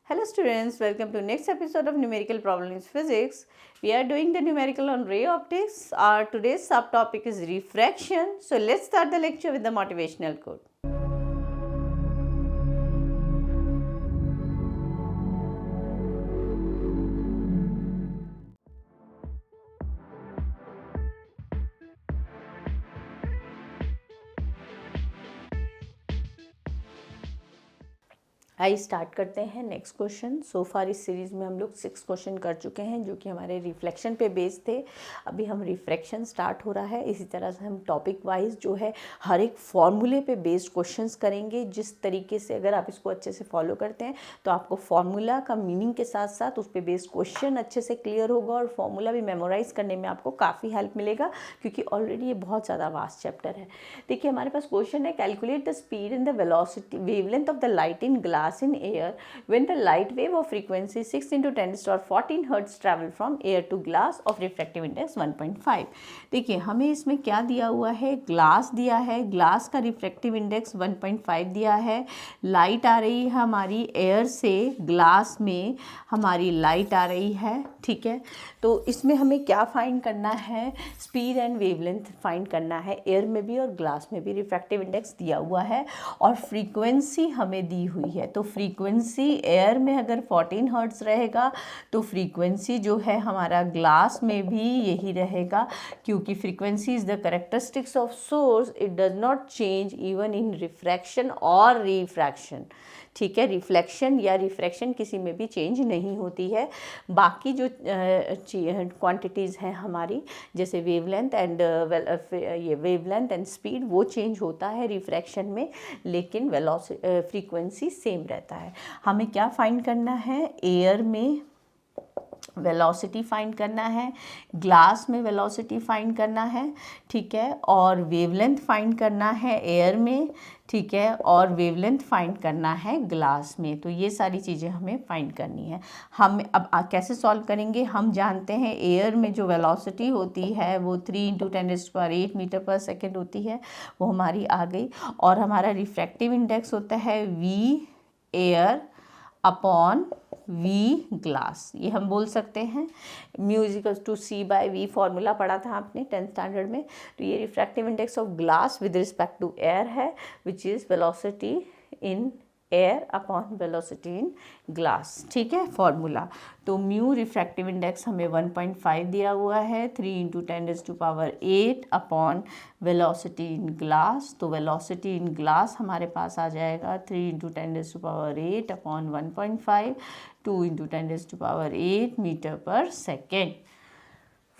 Hello students, welcome to next episode of Numerical Problems Physics. We are doing the numerical on ray optics. Our today's subtopic is refraction. So let's start the lecture with the motivational quote. आइए start करते हैं next question. सो फार इस series में हम लोग 6 question कर चुके हैं जो कि हमारे रिफ्लेक्शन पे बेस्ड थे। अभी हम रिफ्रैक्शन स्टार्ट हो रहा है। इसी तरह से हम टॉपिक वाइज जो है हर एक फॉर्मूले पे बेस्ड क्वेश्चंस करेंगे। जिस तरीके से अगर आप इसको अच्छे से फॉलो करते हैं तो आपको फार्मूला का मीनिंग के साथ साथ उस पर बेस्ड क्वेश्चन अच्छे से क्लियर होगा और फार्मूला भी मेमोराइज करने में आपको काफ़ी हेल्प मिलेगा, क्योंकि ऑलरेडी ये बहुत ज़्यादा वास्ट चैप्टर है। देखिए हमारे पास क्वेश्चन है, calculate the speed and the velocity wavelength of the light in glass in air when the light wave of frequency 6 × 10⁻14 Hz travel from air to glass of refractive index 1.5। देखिए हमें इसमें क्या दिया हुआ है, ग्लास दिया है, ग्लास का रिफ्रैक्टिव इंडेक्स 1.5 दिया है। लाइट आ रही है हमारी एयर से, ग्लास में हमारी लाइट आ रही है, ठीक है। तो इसमें हमें क्या फाइंड करना है, स्पीड एंड वेवलेंथ फाइंड करना है। एयर में भी और ग्लास में भी रिफ्रैक्टिव इंडेक्स दिया हुआ है और फ्रीक्वेंसी हमें दी हुई है। तो फ्रीक्वेंसी एयर में अगर 14 हर्ट्ज रहेगा तो फ्रीक्वेंसी जो है हमारा ग्लास में भी यही रहेगा, क्योंकि frequency is the characteristics of source, it does not change even in refraction और रिफ्रैक्शन, ठीक है। रिफ्लेक्शन या रिफ्रैक्शन किसी में भी चेंज नहीं होती है। बाकी जो क्वांटिटीज़ हैं हमारी, जैसे वेवलेंथ एंड ये वेवलेंथ एंड स्पीड, वो चेंज होता है रिफ्रैक्शन में, लेकिन फ्रीक्वेंसी सेम रहता है। हमें क्या फाइंड करना है, एयर में वेलोसिटी फाइंड करना है, ग्लास में वेलोसिटी फाइंड करना है, ठीक है, और वेवलेंथ फाइंड करना है एयर में, ठीक है, और वेवलेंथ फाइंड करना है ग्लास में। तो ये सारी चीज़ें हमें फाइंड करनी है। हम अब कैसे सॉल्व करेंगे, हम जानते हैं एयर में जो वेलोसिटी होती है वो 3 × 10⁸ मीटर पर सेकेंड होती है, वो हमारी आ गई। और हमारा रिफ्रैक्टिव इंडेक्स होता है V air upon V glass. ये हम बोल सकते हैं म्यूजिकल टू C/V फॉर्मूला पढ़ा था आपने 10th स्टैंडर्ड में। तो ये refractive index of glass with respect to air है, which is velocity in air upon velocity in glass, ठीक है, फॉर्मूला। तो म्यू रिफ्रैक्टिव इंडेक्स हमें 1.5 दिया हुआ है, 3 × 10⁸ अपॉन वेलोसिटी इन ग्लास। तो वेलोसिटी इन ग्लास हमारे पास आ जाएगा 3 × 10⁸ अपॉन 1.5, 2 × 10⁸ मीटर पर सेकेंड।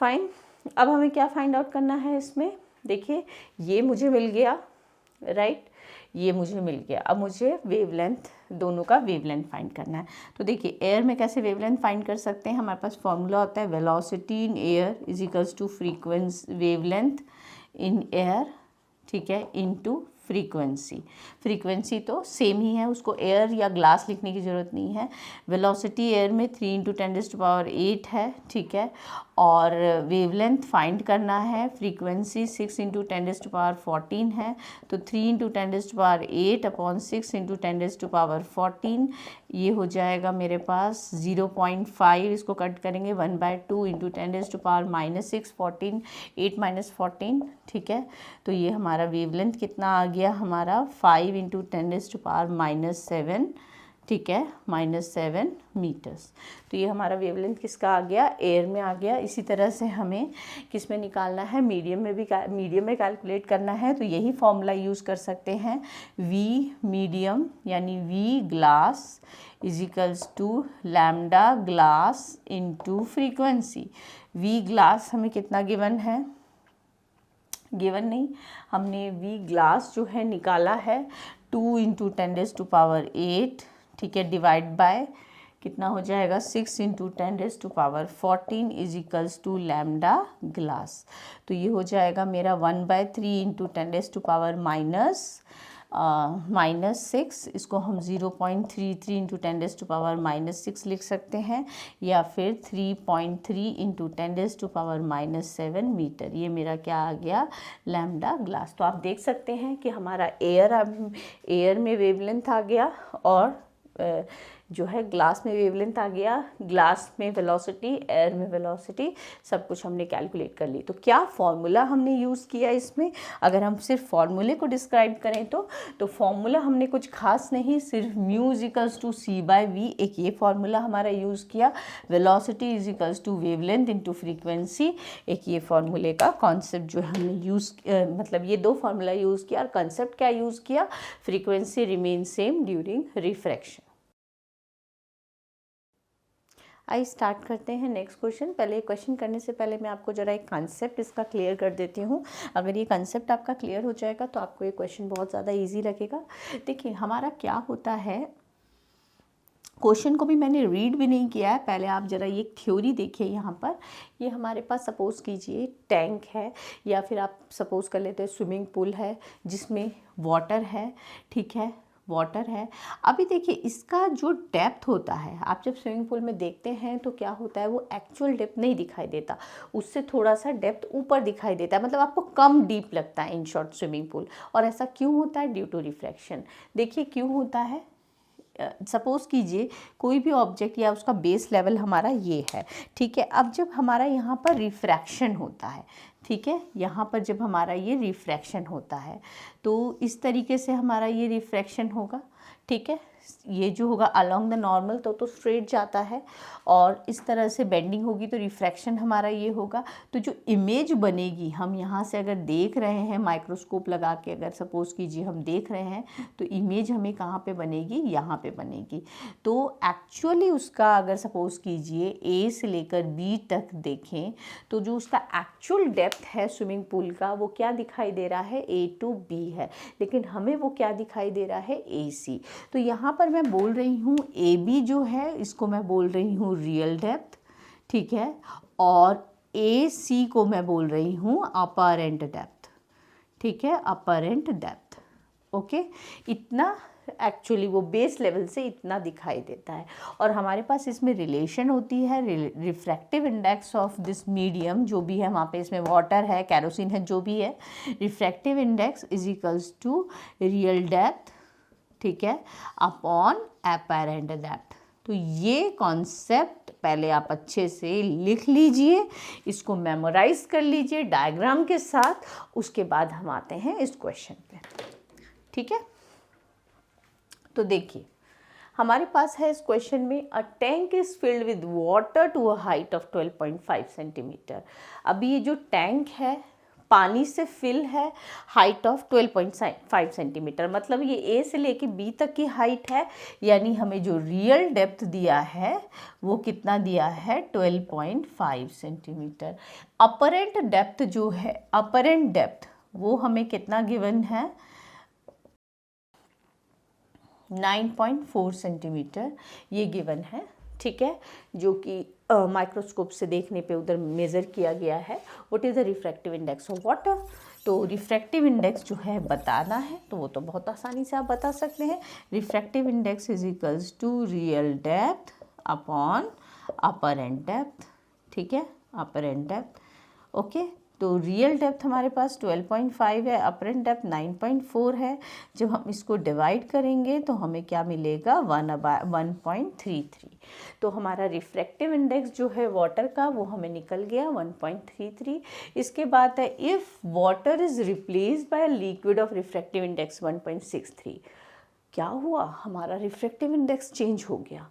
फाइन। अब हमें क्या फाइंड आउट करना है इसमें, देखिए ये मुझे मिल गया, राइट, ये मुझे मिल गया। अब मुझे वेवलेंथ, दोनों का वेवलेंथ फाइंड करना है। तो देखिए एयर में कैसे वेवलेंथ फाइंड कर सकते हैं, हमारे पास फॉर्मूला होता है velocity in air is equals to frequency wavelength in air, ठीक है, इनटू फ्रीक्वेंसी। फ्रीक्वेंसी तो सेम ही है, उसको एयर या ग्लास लिखने की ज़रूरत नहीं है। वेलोसिटी एयर में 3 × 10⁸ है, ठीक है, और वेवलेंथ फाइंड करना है, फ्रीक्वेंसी 6 × 10⁻14 है। तो 3 × 10⁸ अपॉन 6 × 10⁻14, ये हो जाएगा मेरे पास 0.5, इसको कट करेंगे 1/2 × 10⁻6 14, 8 - 14, ठीक है। तो ये हमारा वेवलेंथ कितना आ गया, हमारा 5 × 10⁻7, ठीक है, -7 मीटर्स। तो ये हमारा वेवलेंथ किसका आ गया, एयर में आ गया। इसी तरह से हमें किस में निकालना है, मीडियम में भी, मीडियम में कैलकुलेट करना है। तो यही फॉर्मूला यूज़ कर सकते हैं, वी मीडियम यानी V glass is equals to lambda glass into frequency. V glass हमें कितना गिवन है, गिवन नहीं, हमने वी ग्लास जो है निकाला है 2 × 10⁸, ठीक है, डिवाइड बाय कितना हो जाएगा 6 × 10⁻14 is equals to lambda glass. तो ये हो जाएगा मेरा 1/3 × 10⁻⁻6, इसको हम 0.33 × 10⁻⁻6 लिख सकते हैं, या फिर 3.3 × 10⁻⁻7 मीटर। ये मेरा क्या आ गया, लैम्डा ग्लास। तो आप देख सकते हैं कि हमारा एयर में वेवलेंथ आ गया और जो है ग्लास में वेवलेंथ आ गया, ग्लास में वेलोसिटी, एयर में वेलोसिटी, सब कुछ हमने कैलकुलेट कर ली। तो क्या फॉर्मूला हमने यूज़ किया इसमें, अगर हम सिर्फ फॉर्मूले को डिस्क्राइब करें तो फॉर्मूला हमने कुछ खास नहीं, सिर्फ mu is equals to c/v, एक ये फॉर्मूला हमारा यूज़ किया, velocity is equals to wavelength into frequency, एक ये फॉर्मूले का कॉन्सेप्ट जो हमने यूज़ मतलब ये दो फार्मूला यूज़ किया। और कंसेप्ट क्या यूज़ किया, frequency remain same during refraction. आइए स्टार्ट करते हैं नेक्स्ट क्वेश्चन। पहले क्वेश्चन करने से पहले मैं आपको ज़रा एक कंसेप्ट इसका क्लियर कर देती हूँ। अगर ये कंसेप्ट आपका क्लियर हो जाएगा तो आपको ये क्वेश्चन बहुत ज़्यादा इजी लगेगा। देखिए हमारा क्या होता है, क्वेश्चन को भी मैंने रीड भी नहीं किया है, पहले आप ज़रा ये थ्योरी देखिए। यहाँ पर ये हमारे पास सपोज़ कीजिए टैंक है, या फिर आप सपोज़ कर लेते हैं स्विमिंग पूल है जिसमें वाटर है, ठीक है, वाटर है। अभी देखिए इसका जो डेप्थ होता है, आप जब स्विमिंग पूल में देखते हैं तो क्या होता है, वो एक्चुअल डेप्थ नहीं दिखाई देता, उससे थोड़ा सा डेप्थ ऊपर दिखाई देता है, मतलब आपको कम डीप लगता है इन शॉर्ट स्विमिंग पूल। और ऐसा क्यों होता है, ड्यू टू रिफ्रैक्शन। देखिए क्यों होता है, सपोज़ कीजिए कोई भी ऑब्जेक्ट या उसका बेस लेवल हमारा ये है, ठीक है। अब जब हमारा यहाँ पर रिफ्रैक्शन होता है, ठीक है, यहाँ पर जब हमारा ये रिफ्रैक्शन होता है तो इस तरीके से हमारा ये रिफ्रैक्शन होगा, ठीक है। ये जो होगा अलोंग द नॉर्मल तो स्ट्रेट जाता है, और इस तरह से बेंडिंग होगी तो रिफ्रैक्शन हमारा ये होगा। तो जो इमेज बनेगी, हम यहाँ से अगर देख रहे हैं माइक्रोस्कोप लगा के, अगर सपोज़ कीजिए हम देख रहे हैं तो इमेज हमें कहाँ पे बनेगी, यहाँ पे बनेगी। तो एक्चुअली उसका अगर सपोज़ कीजिए ए से लेकर बी तक देखें तो जो उसका एक्चुअल डेप्थ है स्विमिंग पूल का, वो क्या दिखाई दे रहा है, ए टू बी है, लेकिन हमें वो क्या दिखाई दे रहा है, ए सी। तो यहाँ पर मैं बोल रही हूँ ए बी जो है इसको मैं बोल रही हूँ रियल डेप्थ, ठीक है, और ए सी को मैं बोल रही हूँ अपरेंट डेप्थ, ठीक है, अपरेंट डेप्थ। ओके, इतना एक्चुअली वो बेस लेवल से इतना दिखाई देता है। और हमारे पास इसमें रिलेशन होती है, refractive index of this medium जो भी है, वहाँ पे इसमें वाटर है, कैरोसिन है, जो भी है, refractive index is equals to real depth, ठीक है, अपॉन अपरेंट डेप्थ। तो ये कॉन्सेप्ट पहले आप अच्छे से लिख लीजिए, इसको मेमोराइज कर लीजिए डायग्राम के साथ, उसके बाद हम आते हैं इस क्वेश्चन पे, ठीक है। तो देखिए हमारे पास है इस क्वेश्चन में, a tank is filled with water to a height of 12.5 centimetre. अभी ये जो टैंक है पानी से फिल है, हाइट ऑफ 12.5 सेंटीमीटर, मतलब ये ए से लेके बी तक की हाइट है, यानी हमें जो रियल डेप्थ दिया है वो कितना दिया है, 12.5 सेंटीमीटर। अपरेंट डेप्थ जो है, अपरेंट डेप्थ वो हमें कितना गिवन है, 9.4 सेंटीमीटर ये गिवन है, ठीक है, जो कि माइक्रोस्कोप से देखने पे उधर मेज़र किया गया है। What is the refractive index of water. तो रिफ्रैक्टिव इंडेक्स जो है बताना है तो वो तो बहुत आसानी से आप बता सकते हैं, refractive index is equals to real depth upon apparent depth, ठीक है, अपरेंट डेप्थ। ओके, तो रियल डेप्थ हमारे पास 12.5 है, अपरेंट डेप्थ 9.4 है। जब हम इसको डिवाइड करेंगे तो हमें क्या मिलेगा, 1/1.33। तो हमारा रिफ्रैक्टिव इंडेक्स जो है वाटर का वो हमें निकल गया 1.33। इसके बाद है, if water is replaced by liquid of refractive index 1.63। क्या हुआ, हमारा रिफ्रैक्टिव इंडेक्स चेंज हो गया,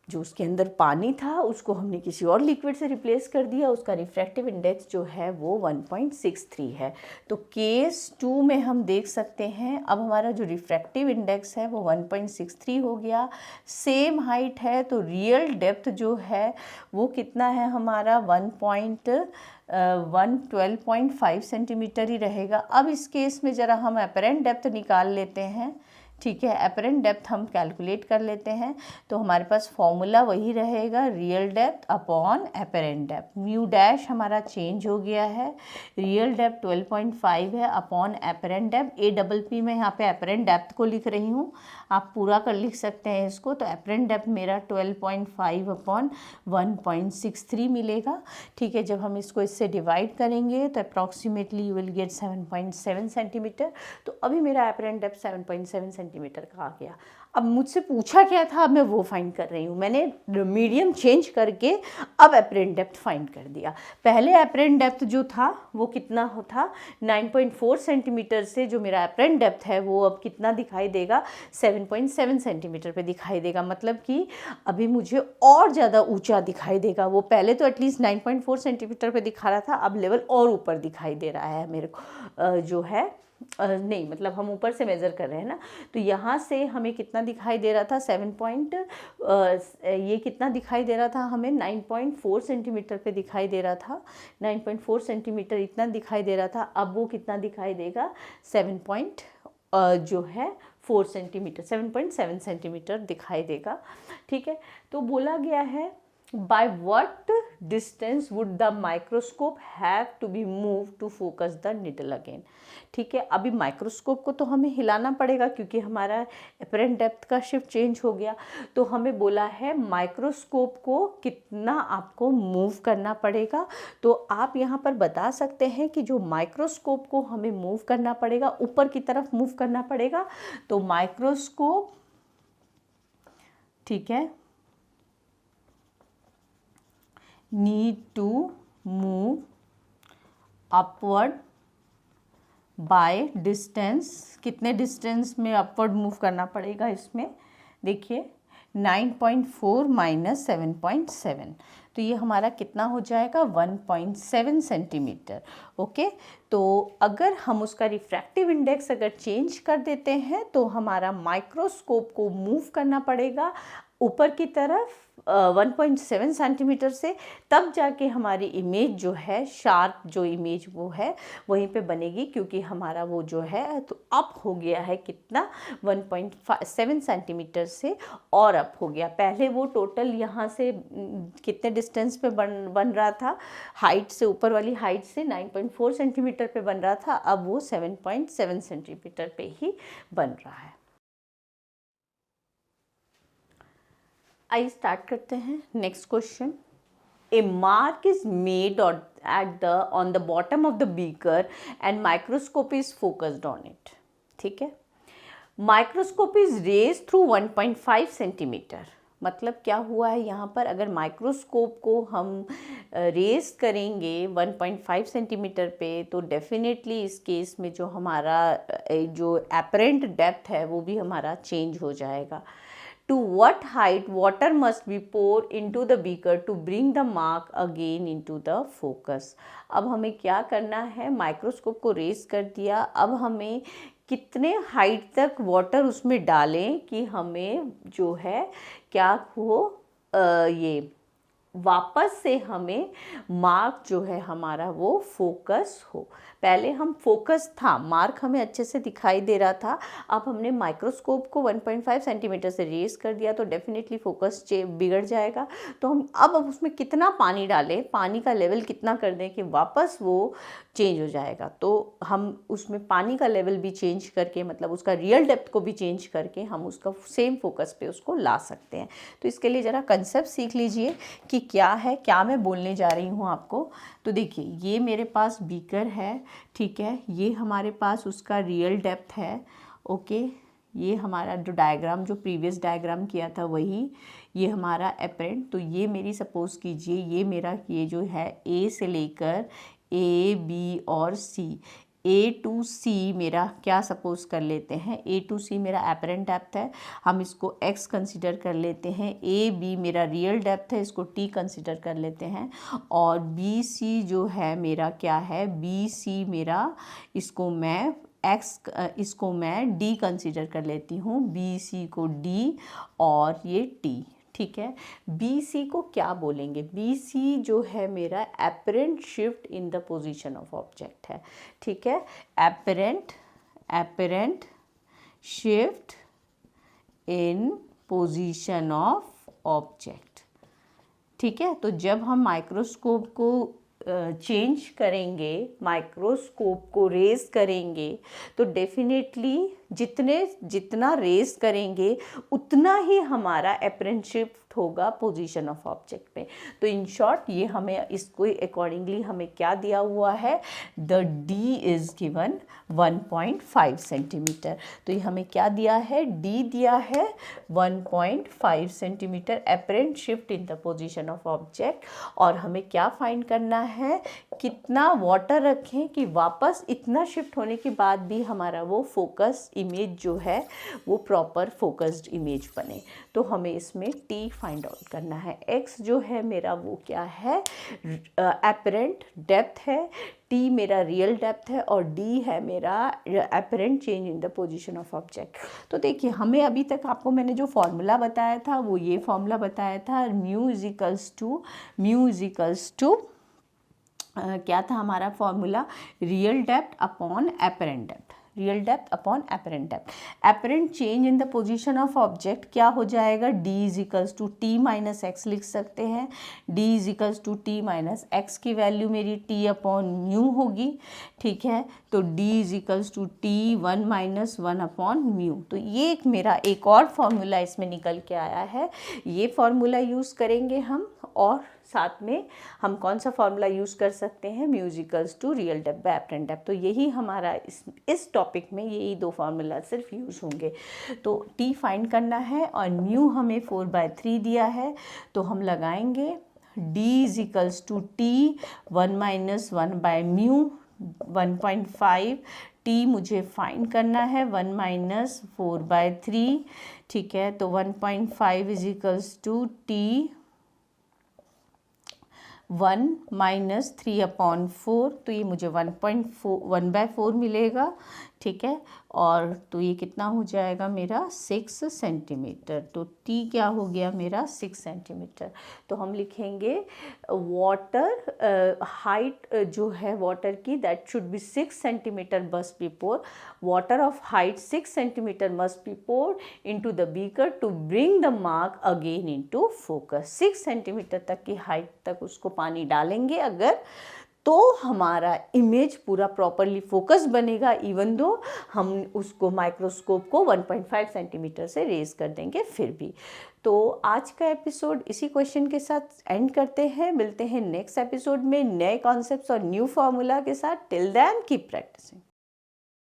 जो उसके अंदर पानी था उसको हमने किसी और लिक्विड से रिप्लेस कर दिया, उसका रिफ्रैक्टिव इंडेक्स जो है वो 1.63 है। तो केस 2 में हम देख सकते हैं, अब हमारा जो रिफ्रैक्टिव इंडेक्स है वो 1.63 हो गया, सेम हाइट है, तो रियल डेप्थ जो है वो कितना है हमारा 12.5 सेंटीमीटर ही रहेगा। अब इस केस में ज़रा हम अपरेंट डेप्थ निकाल लेते हैं, ठीक है, अपरेंट डेप्थ हम कैलकुलेट कर लेते हैं। तो हमारे पास फॉर्मूला वही रहेगा, real depth upon apparent depth. Mu dash हमारा चेंज हो गया है, रियल डेप्थ 12.5 है अपॉन अपरेंट डेप्थ, APP में यहाँ पे अपरेंट डेप्थ को लिख रही हूँ, आप पूरा कर लिख सकते हैं इसको। तो अपरेंट डेप्थ मेरा 12.5 अपॉन 1.63 मिलेगा, ठीक है। जब हम इसको इससे डिवाइड करेंगे तो approximately you will get 7.7 centimetre. तो अभी मेरा अपरेंट डेप्थ 7.7 सेंटीमीटर सेंटीमीटर का आ गया। अब मुझसे पूछा क्या था, अब मैं वो फाइंड कर रही हूँ। मैंने मीडियम चेंज करके अब एपरेंट डेप्थ फाइंड कर दिया। पहले एपरेंट डेप्थ जो था वो कितना था, 9.4 सेंटीमीटर से जो मेरा एपरेंट डेप्थ है वो अब कितना दिखाई देगा, 7.7 सेंटीमीटर पे दिखाई देगा। मतलब कि अभी मुझे और ज़्यादा ऊंचा दिखाई देगा। वो पहले तो एटलीस्ट 9.4 सेंटीमीटर पे दिखा रहा था, अब लेवल और ऊपर दिखाई दे रहा है मेरे को। जो है नहीं, मतलब हम ऊपर से मेज़र कर रहे हैं ना, तो यहाँ से हमें कितना दिखाई दे रहा था, ये कितना दिखाई दे रहा था हमें, 9.4 सेंटीमीटर पे दिखाई दे रहा था। 9.4 सेंटीमीटर इतना दिखाई दे रहा था, अब वो कितना दिखाई देगा, 7.7 सेंटीमीटर दिखाई देगा। ठीक है, तो बोला गया है by what distance would the microscope have to be moved to focus the needle again। ठीक है, अभी माइक्रोस्कोप को तो हमें हिलाना पड़ेगा क्योंकि हमारा एपरेंट डेप्थ का शिफ्ट चेंज हो गया। तो हमें बोला है माइक्रोस्कोप को कितना आपको मूव करना पड़ेगा। तो आप यहाँ पर बता सकते हैं कि जो माइक्रोस्कोप को हमें मूव करना पड़ेगा, ऊपर की तरफ मूव करना पड़ेगा। तो माइक्रोस्कोप, ठीक है, need to move upward by distance। कितने डिस्टेंस में अपवर्ड मूव करना पड़ेगा इसमें, देखिए 9.4 माइनस 7.7, तो ये हमारा कितना हो जाएगा, 1.7 सेंटीमीटर। ओके, तो अगर हम उसका रिफ्रैक्टिव इंडेक्स अगर चेंज कर देते हैं तो हमारा माइक्रोस्कोप को मूव करना पड़ेगा ऊपर की तरफ 1.7 सेंटीमीटर से, तब जाके हमारी इमेज जो है, शार्प जो इमेज वो है वहीं पे बनेगी। क्योंकि हमारा वो जो है तो अप हो गया है कितना, 1.7 सेंटीमीटर से और अप हो गया। पहले वो टोटल यहाँ से कितने डिस्टेंस पे बन रहा था, हाइट से, ऊपर वाली हाइट से 9.4 सेंटीमीटर पे बन रहा था, अब वो 7.7 सेंटीमीटर पे ही बन रहा है। आइए स्टार्ट करते हैं next question. A mark is made on the bottom of the beaker and microscope is focused on it. ठीक है, microscope is raise through 1.5 centimetre. मतलब क्या हुआ है यहाँ पर, अगर माइक्रोस्कोप को हम रेज करेंगे 1.5 सेंटीमीटर पे तो डेफिनेटली इस केस में जो हमारा जो एपरेंट डेप्थ है वो भी हमारा चेंज हो जाएगा। To what height water must be poured into the beaker to bring the mark again into the focus। अब हमें क्या करना है, माइक्रोस्कोप को रेज कर दिया, अब हमें कितने हाइट तक वाटर उसमें डालें कि हमें जो है क्या हो, ये वापस से हमें मार्क जो है हमारा वो फोकस हो। पहले हम फोकस था, मार्क हमें अच्छे से दिखाई दे रहा था, अब हमने माइक्रोस्कोप को 1.5 सेंटीमीटर से रेज कर दिया तो डेफिनेटली फोकस बिगड़ जाएगा। तो हम अब उसमें कितना पानी डालें, पानी का लेवल कितना कर दें कि वापस वो चेंज हो जाएगा। तो हम उसमें पानी का लेवल भी चेंज करके, मतलब उसका रियल डेप्थ को भी चेंज करके हम उसका सेम फोकस पे उसको ला सकते हैं। तो इसके लिए ज़रा कंसेप्ट सीख लीजिए कि क्या है, क्या मैं बोलने जा रही हूँ आपको। तो देखिए, ये मेरे पास बीकर है, ठीक है, ये हमारे पास उसका रियल डेप्थ है। ओके, ये हमारा जो डायग्राम, जो प्रीवियस डायग्राम किया था वही, ये हमारा एपरेंट। तो ये मेरी, सपोज कीजिए ये मेरा, ये जो है ए से लेकर ए, बी और सी, ए टू सी मेरा क्या सपोज कर लेते हैं, ए टू सी मेरा एपरेंट डेप्थ है, हम इसको एक्स कंसिडर कर लेते हैं। ए बी मेरा रियल डेप्थ है, इसको टी कंसिडर कर लेते हैं। और बी सी जो है मेरा क्या है, बी सी मेरा, इसको मैं इसको मैं डी कंसिडर कर लेती हूँ, बी सी को डी और ये टी। ठीक है, बी सी को क्या बोलेंगे, बी सी जो है मेरा apparent shift in the position of object है। ठीक है, apparent shift in position of object. ठीक है, तो जब हम माइक्रोस्कोप को चेंज करेंगे, माइक्रोस्कोप को रेज करेंगे तो डेफिनेटली जितना रेस करेंगे उतना ही हमारा अपरेंट शिफ्ट होगा पोजीशन ऑफ ऑब्जेक्ट पे। तो इन शॉर्ट ये हमें इसको अकॉर्डिंगली हमें क्या दिया हुआ है, the D is given 1.5 centimetre. तो ये हमें क्या दिया है, डी दिया है 1.5 centimetre apparent shift in the position of object. और हमें क्या फाइंड करना है, कितना वाटर रखें कि वापस इतना शिफ्ट होने के बाद भी हमारा वो फोकस इमेज जो है वो प्रॉपर फोकस्ड इमेज बने। तो हमें इसमें टी फाइंड आउट करना है। एक्स जो है मेरा वो क्या है, अपरेंट डेप्थ है, टी मेरा रियल डेप्थ है और डी है मेरा apparent change in the position of object. तो देखिए हमें अभी तक आपको मैंने जो फॉर्मूला बताया था वो ये फॉर्मूला बताया था, म्यू इज इक्वल्स टू क्या था हमारा formula, real depth upon apparent depth, real depth upon apparent depth. Apparent change in the position of object क्या हो जाएगा, D is equals to T minus X लिख सकते हैं। D is equals to T minus X की value मेरी T upon mu होगी, ठीक है। तो D is equals to T 1 minus 1 upon mu. तो ये एक मेरा एक और फॉर्मूला इसमें निकल के आया है, ये फॉर्मूला यूज़ करेंगे हम। और साथ में हम कौन सा फॉर्मूला यूज़ कर सकते हैं, mu equals to real depth by apparent depth. तो यही हमारा इस टॉपिक में यही दो फार्मूला सिर्फ यूज़ होंगे। तो टी फाइंड करना है और म्यू हमें 4/3 दिया है, तो हम लगाएंगे d is equals to T 1 minus 1 by mu 1.5। T मुझे फाइंड करना है 1 माइनस 4/3, ठीक है। तो 1.5 is equals to T 1 minus 3 upon 4, तो ये मुझे 1/4 मिलेगा, ठीक है। और तो ये कितना हो जाएगा मेरा 6 सेंटीमीटर। तो टी क्या हो गया मेरा 6 सेंटीमीटर। तो हम लिखेंगे वाटर हाइट जो है वाटर की that should be 6 centimetre must be pour, water of height 6 centimetre must be pour into the beaker to bring the mark again into focus. 6 centimetre तक की हाइट तक उसको पानी डालेंगे अगर, तो हमारा इमेज पूरा प्रॉपरली फोकस बनेगा, इवन दो हम उसको माइक्रोस्कोप को 1.5 सेंटीमीटर से रेज कर देंगे फिर भी। तो आज का एपिसोड इसी क्वेश्चन के साथ एंड करते हैं, मिलते हैं नेक्स्ट एपिसोड में नए कॉन्सेप्ट्स और न्यू फार्मूला के साथ। Till then keep practising.